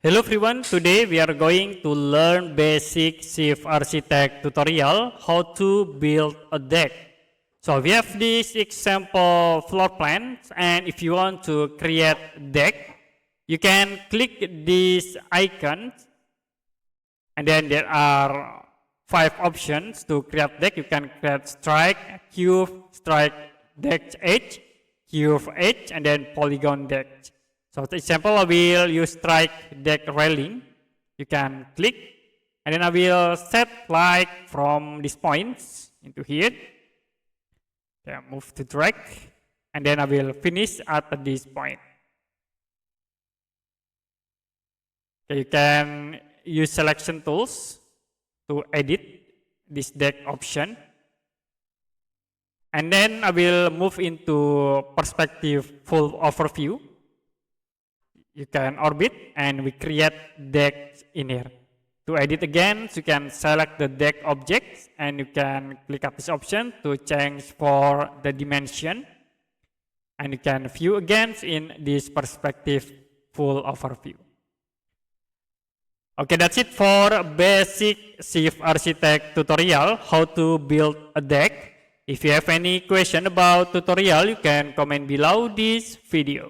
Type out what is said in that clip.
Hello everyone, today we are going to learn basic Shift Architect tutorial how to build a deck. So we have this example floor plan, and if you want to create deck, you can click this icon, and then there are 5 options to create deck. You can create strike, cube, strike deck edge, cube edge, and then polygon deck. So the example, I will use strike deck railing. You can click, and then I will set like from these points into here. Okay, move to drag, and then I will finish at this point. Okay, you can use selection tools to edit this deck option. And then I will move into perspective full overview. You can orbit, and we create decks in here. To edit again, you can select the deck objects, and you can click up this option to change for the dimension. And you can view again in this perspective full overview. Okay, that's it for basic Shift Architect tutorial, how to build a deck. If you have any question about tutorial, you can comment below this video.